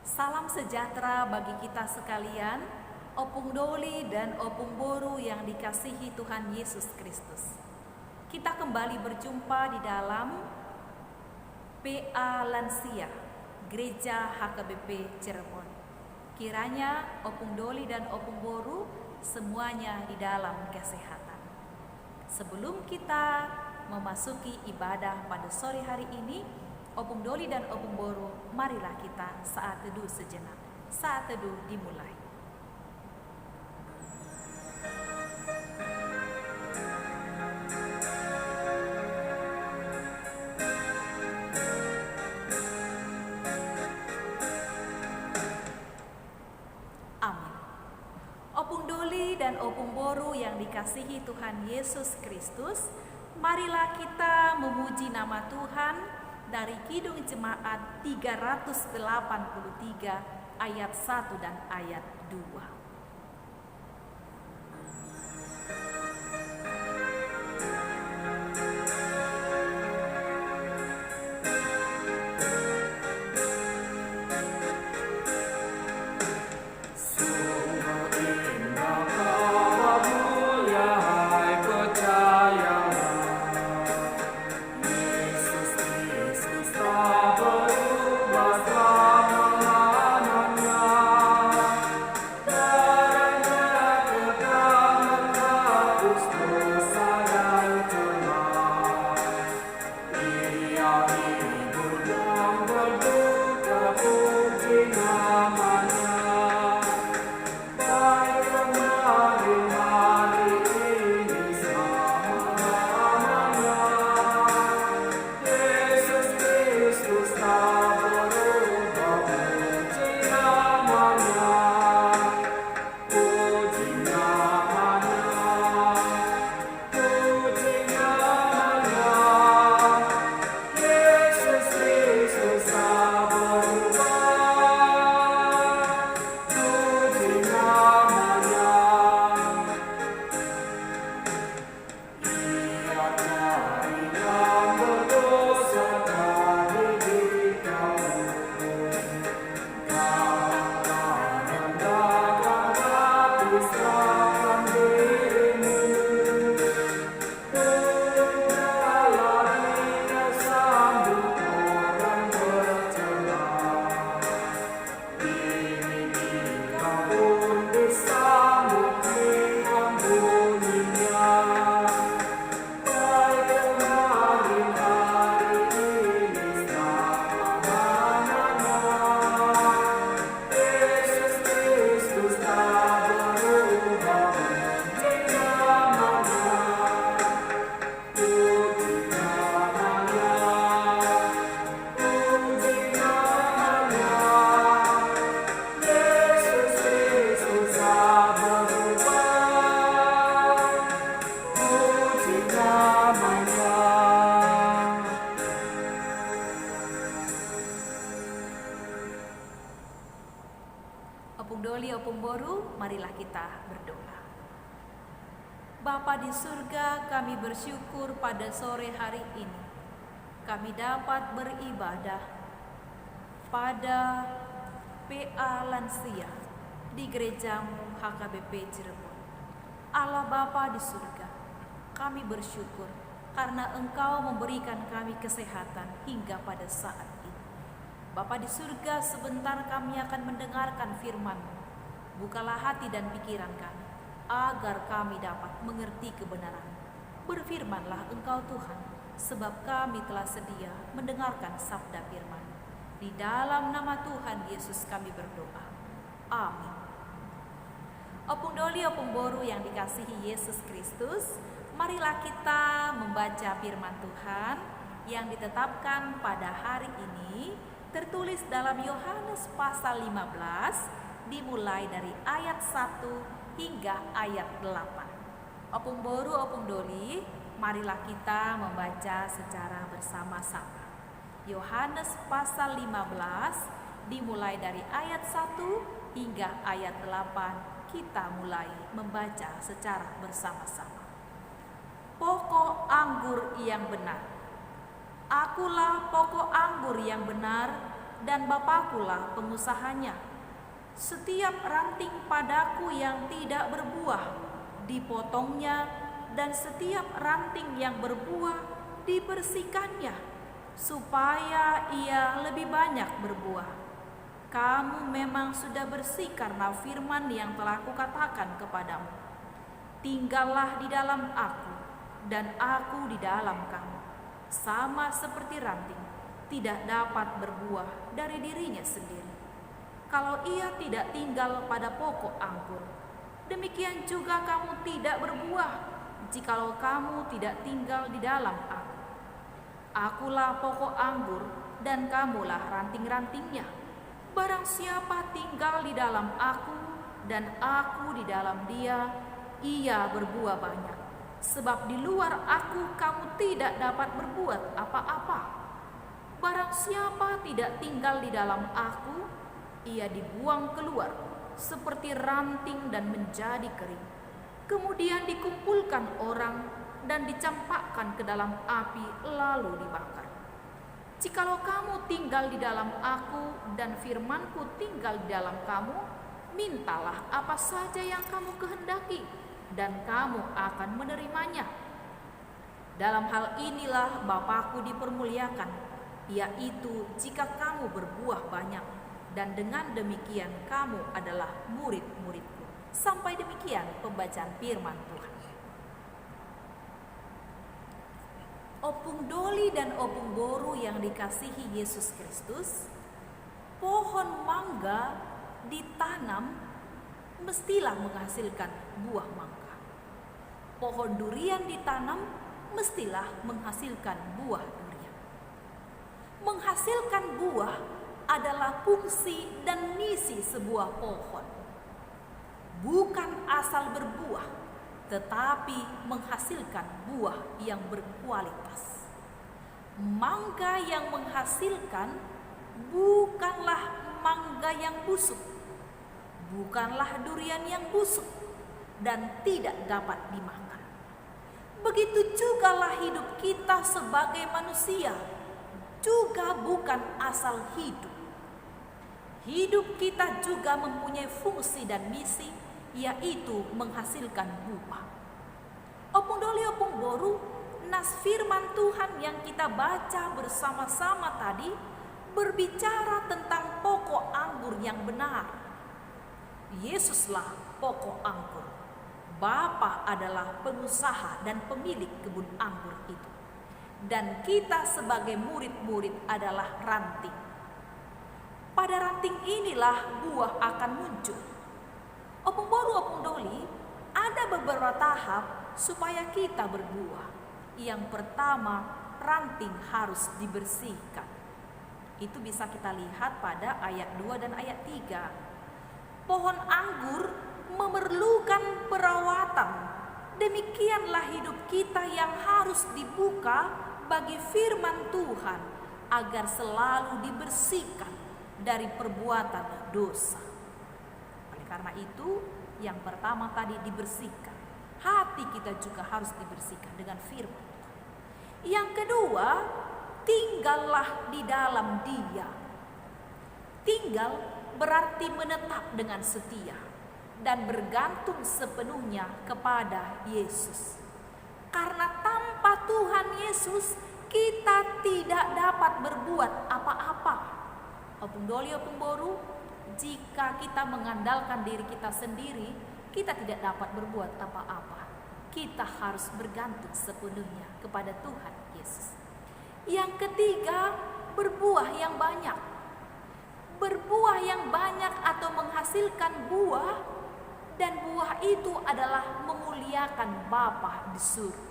Salam sejahtera bagi kita sekalian, Opung Doli dan Opung Boru yang dikasihi Tuhan Yesus Kristus. Kita kembali berjumpa di dalam PA Lansia, Gereja HKBP Cirebon. Kiranya Opung Doli dan Opung Boru semuanya di dalam kesehatan. Sebelum kita memasuki ibadah pada sore hari ini, Opung Doli dan Opung Boru, marilah kita saat teduh sejenak. Saat teduh dimulai. Amin. Opung Doli dan Opung Boru yang dikasihi Tuhan Yesus Kristus, marilah kita memuji nama Tuhan dari Kidung Jemaat 383 ayat 1 dan ayat 2. Opung Doli, Opung Boru, marilah kita berdoa. Bapa di surga, kami bersyukur pada sore hari ini kami dapat beribadah pada PA Lansia di Gerejamu HKBP Cirebon. Allah Bapa di surga, kami bersyukur karena Engkau memberikan kami kesehatan hingga pada saat ini. Bapa di surga, sebentar kami akan mendengarkan firman-Mu. Bukalah hati dan pikiran kami, agar kami dapat mengerti kebenaran. Berfirmanlah Engkau Tuhan, sebab kami telah sedia mendengarkan sabda firman. Di dalam nama Tuhan Yesus kami berdoa. Amin. Opung Doli, Opung Boru yang dikasihi Yesus Kristus, marilah kita membaca firman Tuhan yang ditetapkan pada hari ini, tertulis dalam Yohanes pasal 15, dimulai dari ayat 1 hingga ayat 8. Opung Boru, Opung Doli, marilah kita membaca secara bersama-sama. Yohanes pasal 15, dimulai dari ayat 1 hingga ayat 8, kita mulai membaca secara bersama-sama. Pokok anggur yang benar. Akulah pokok anggur yang benar, dan Bapakkulah pengusahanya. Setiap ranting padaku yang tidak berbuah, dipotongnya, dan setiap ranting yang berbuah, dibersihkannya, supaya ia lebih banyak berbuah. Kamu memang sudah bersih karena firman yang telah kukatakan kepadamu. Tinggallah di dalam aku, dan aku di dalam kamu. Sama seperti ranting tidak dapat berbuah dari dirinya sendiri kalau ia tidak tinggal pada pokok anggur, demikian juga kamu tidak berbuah jikalau kamu tidak tinggal di dalam aku. Akulah pokok anggur dan kamulah ranting-rantingnya. Barang siapa tinggal di dalam aku dan aku di dalam dia, ia berbuah banyak. Sebab di luar aku kamu tidak dapat berbuat apa-apa. Barang siapa tidak tinggal di dalam aku, ia dibuang keluar seperti ranting dan menjadi kering. Kemudian dikumpulkan orang dan dicampakkan ke dalam api lalu dibakar. Jikalau kamu tinggal di dalam aku dan firmanku tinggal di dalam kamu, mintalah apa saja yang kamu kehendaki dan kamu akan menerimanya. Dalam hal inilah Bapakku dipermuliakan, yaitu jika kamu berbuah banyak, dan dengan demikian kamu adalah murid-muridku. Sampai demikian pembacaan firman Tuhan. Opung Doli dan Opung Boru yang dikasihi Yesus Kristus, pohon mangga ditanam mestilah menghasilkan buah mangga. Pohon durian ditanam mestilah menghasilkan buah durian. Menghasilkan buah adalah fungsi dan misi sebuah pohon. Bukan asal berbuah, tetapi menghasilkan buah yang berkualitas. Mangga yang menghasilkan bukanlah mangga yang busuk, bukanlah durian yang busuk dan tidak dapat dimakan. Begitu jugalah hidup kita sebagai manusia, juga bukan asal hidup. Hidup kita juga mempunyai fungsi dan misi, yaitu menghasilkan buah. Opung Doli, Opung Boru, nas firman Tuhan yang kita baca bersama-sama tadi berbicara tentang pokok anggur yang benar. Yesuslah pokok anggur. Bapa adalah pengusaha dan pemilik kebun anggur itu. Dan kita sebagai murid-murid adalah ranting. Pada ranting inilah buah akan muncul. Opung Boru, Opung Doli, ada beberapa tahap supaya kita berbuah. Yang pertama, ranting harus dibersihkan. Itu bisa kita lihat pada ayat 2 dan ayat 3. Pohon anggur memerlukan perawatan. Demikianlah hidup kita yang harus dibuka bagi firman Tuhan agar selalu dibersihkan dari perbuatan dosa. Oleh karena itu, yang pertama tadi dibersihkan. Hati kita juga harus dibersihkan dengan firman Tuhan. Yang kedua, tinggallah di dalam Dia. Tinggal berarti menetap dengan setia dan bergantung sepenuhnya kepada Yesus. Karena tanpa Tuhan Yesus, kita tidak dapat berbuat apa-apa. Opung Doli, Opung Boru, jika kita mengandalkan diri kita sendiri, kita tidak dapat berbuat apa-apa. Kita harus bergantung sepenuhnya kepada Tuhan Yesus. Yang ketiga, berbuah yang banyak. Berbuah yang banyak atau menghasilkan buah, dan buah itu adalah memuliakan Bapa di surga.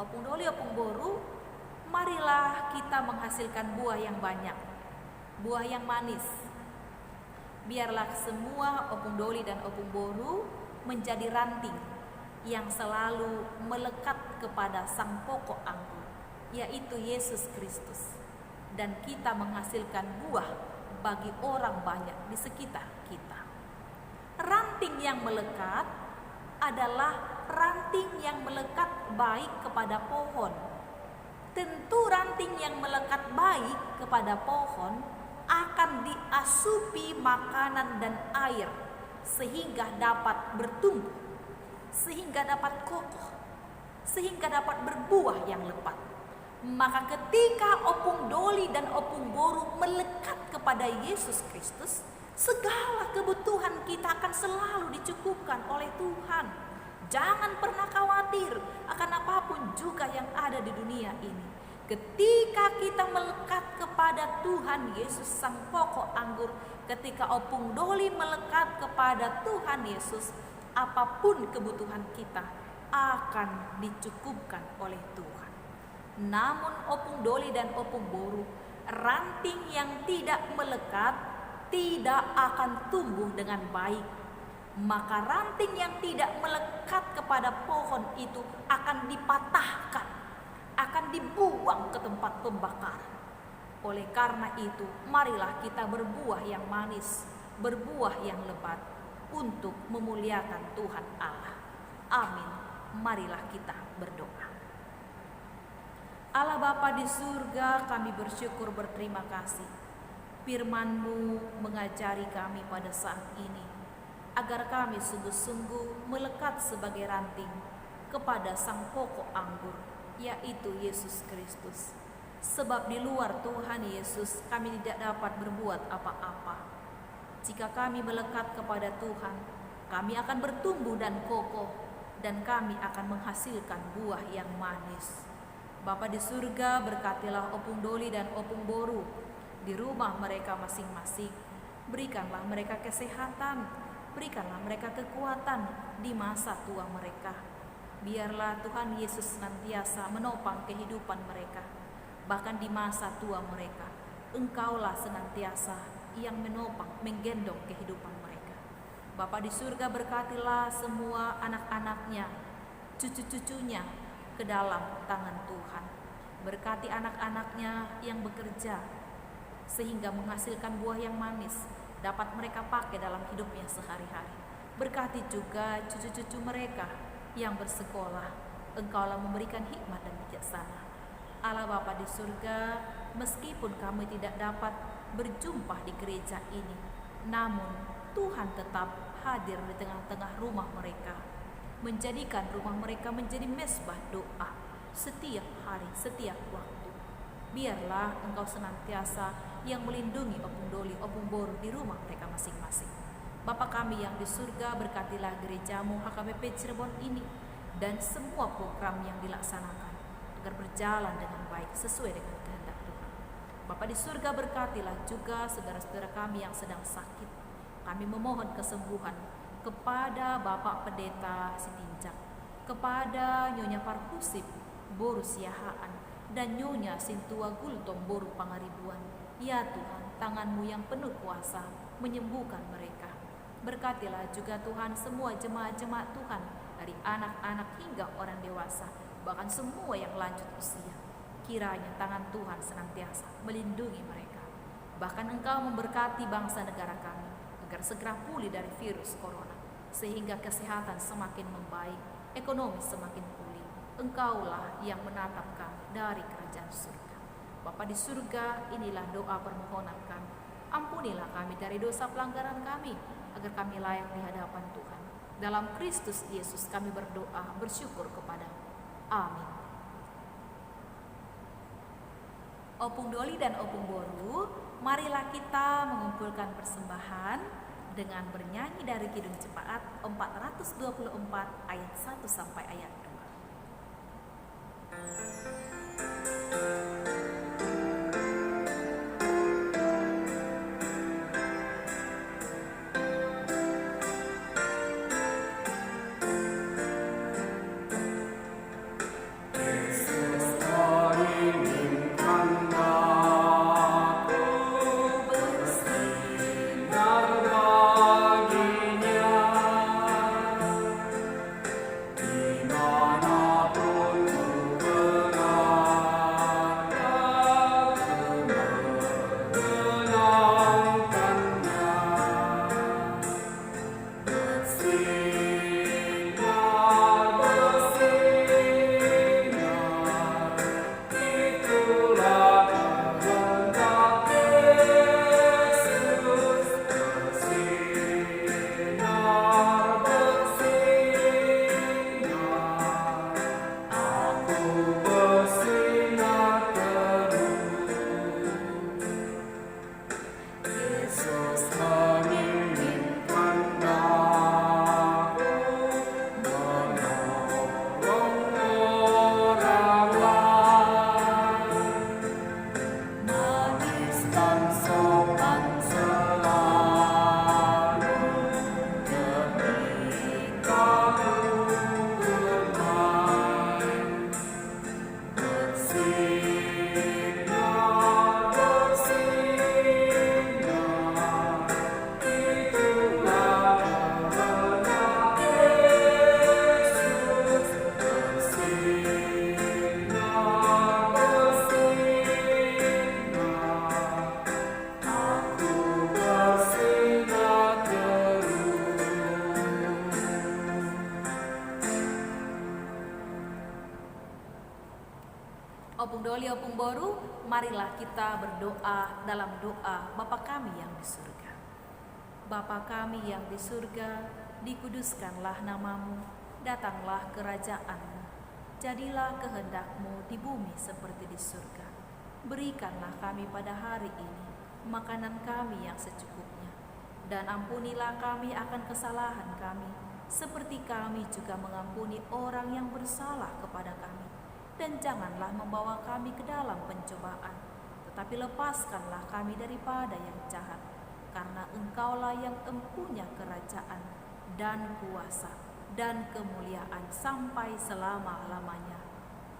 Opung Doli, Opung Boru, marilah kita menghasilkan buah yang banyak. Buah yang manis. Biarlah semua Opung Doli dan Opung Boru menjadi ranting yang selalu melekat kepada sang pokok anggur, yaitu Yesus Kristus. Dan kita menghasilkan buah bagi orang banyak di sekitar kita. Ranting yang melekat adalah ranting yang melekat baik kepada pohon. Tentu ranting ranting yang melekat baik kepada pohon akan diasupi makanan dan air sehingga dapat bertumbuh, sehingga dapat kokoh, sehingga dapat berbuah yang lebat. Maka ketika opung doli dan opung boru melekat kepada Yesus Kristus, segala kebutuhan kita akan selalu dicukupkan oleh Tuhan. Jangan pernah khawatir akan apapun juga yang ada di dunia ini. Ketika kita melekat kepada Tuhan Yesus sang pokok anggur, ketika opung doli melekat kepada Tuhan Yesus, apapun kebutuhan kita akan dicukupkan oleh Tuhan. Namun opung doli dan opung boru, ranting yang tidak melekat tidak akan tumbuh dengan baik. Maka ranting yang tidak melekat kepada pohon itu akan dipatahkan, akan dibuang ke tempat pembakaran. Oleh karena itu, marilah kita berbuah yang manis, berbuah yang lebat untuk memuliakan Tuhan Allah. Amin. Marilah kita berdoa. Allah Bapa di surga, kami bersyukur berterima kasih. Firman-Mu mengajari kami pada saat ini, agar kami sungguh-sungguh melekat sebagai ranting kepada sang pokok anggur, yaitu Yesus Kristus. Sebab di luar Tuhan Yesus kami tidak dapat berbuat apa-apa. Jika kami melekat kepada Tuhan, kami akan bertumbuh dan kokoh, dan kami akan menghasilkan buah yang manis. Bapa di surga, berkatilah opung doli dan opung boru di rumah mereka masing-masing. Berikanlah mereka kesehatan, berikanlah mereka kekuatan di masa tua mereka. Biarlah Tuhan Yesus senantiasa menopang kehidupan mereka. Bahkan di masa tua mereka, Engkaulah senantiasa yang menopang, menggendong kehidupan mereka. Bapa di surga, berkatilah semua anak-anaknya, cucu-cucunya ke dalam tangan Tuhan. Berkati anak-anaknya yang bekerja sehingga menghasilkan buah yang manis dapat mereka pakai dalam hidupnya sehari-hari. Berkati juga cucu-cucu mereka yang bersekolah. Engkaulah memberikan hikmat dan bijaksana. Allah Bapa di surga, meskipun kami tidak dapat berjumpa di gereja ini, namun Tuhan tetap hadir di tengah-tengah rumah mereka, menjadikan rumah mereka menjadi mesbah doa setiap hari, setiap waktu. Biarlah Engkau senantiasa yang melindungi opung doli, opung boru di rumah mereka masing-masing. Bapa kami yang di surga, berkatilah gerejamu HKBP Cirebon ini dan semua program yang dilaksanakan agar berjalan dengan baik sesuai dengan kehendak Tuhan. Bapa di surga, berkatilah juga saudara-saudara kami yang sedang sakit. Kami memohon kesembuhan kepada Bapak Pendeta Sitinjak, kepada Nyonya Parhusip Boru Siahaan, dan Nyonya Sintua Gultom Boru Pangaribuan. Ya Tuhan, tangan-Mu yang penuh kuasa menyembuhkan mereka. Berkatilah juga Tuhan semua jemaat-jemaat Tuhan, dari anak-anak hingga orang dewasa, bahkan semua yang lanjut usia. Kiranya tangan Tuhan senantiasa melindungi mereka. Bahkan Engkau memberkati bangsa negara kami agar segera pulih dari virus corona, sehingga kesehatan semakin membaik, ekonomi semakin pulih. Engkaulah yang menatap kami dari kerajaan surga. Bapa di surga, inilah doa permohonan kami. Ampunilah kami dari dosa pelanggaran kami, agar kami layak di hadapan Tuhan. Dalam Kristus Yesus kami berdoa, bersyukur kepada-Mu. Amin. Opung doli dan opung boru, marilah kita mengumpulkan persembahan dengan bernyanyi dari Kidung Cepaat 424 ayat 1 sampai ayat 2. Amen. Opung Doli, Opung Boru, marilah kita berdoa dalam doa Bapa kami yang di surga. Bapa kami yang di surga, dikuduskanlah namamu, datanglah kerajaan-Mu, jadilah kehendak-Mu di bumi seperti di surga. Berikanlah kami pada hari ini makanan kami yang secukupnya, dan ampunilah kami akan kesalahan kami, seperti kami juga mengampuni orang yang bersalah kepada kami. Dan janganlah membawa kami ke dalam pencobaan, tetapi lepaskanlah kami daripada yang jahat, karena Engkaulah yang empunya kerajaan dan kuasa dan kemuliaan sampai selama-lamanya.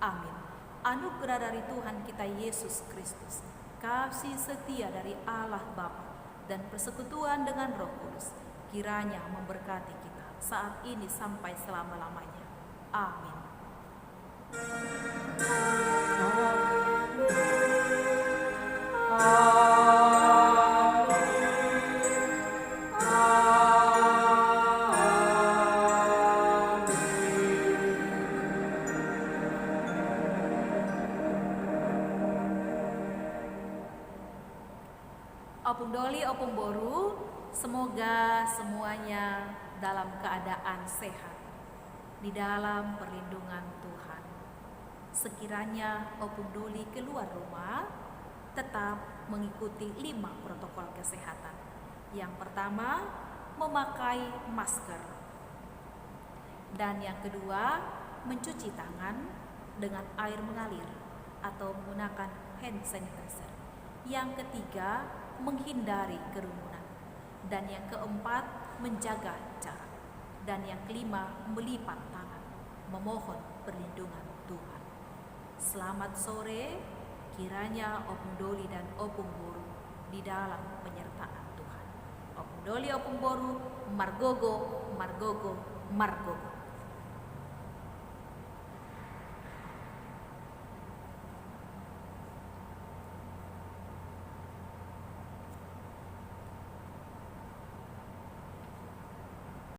Amin. Anugerah dari Tuhan kita Yesus Kristus, kasih setia dari Allah Bapa, dan persekutuan dengan Roh Kudus kiranya memberkati kita saat ini sampai selama-lamanya. Amin. Opung Doli, Opung Boru, semoga semuanya dalam keadaan sehat di dalam perlindungan Tuhan. Sekiranya Opung Doli keluar rumah, tetap mengikuti 5 protokol kesehatan. Yang pertama, memakai masker. Dan yang kedua, mencuci tangan dengan air mengalir atau menggunakan hand sanitizer. Yang ketiga, menghindari kerumunan. Dan yang keempat, menjaga jarak. Dan yang kelima, melipat tangan, memohon perlindungan Tuhan. Selamat sore, kiranya Opung Doli dan Opung Boru di dalam penyertaan Tuhan. Opung Doli, Opung Boru, Margogo, Margogo, Margogo.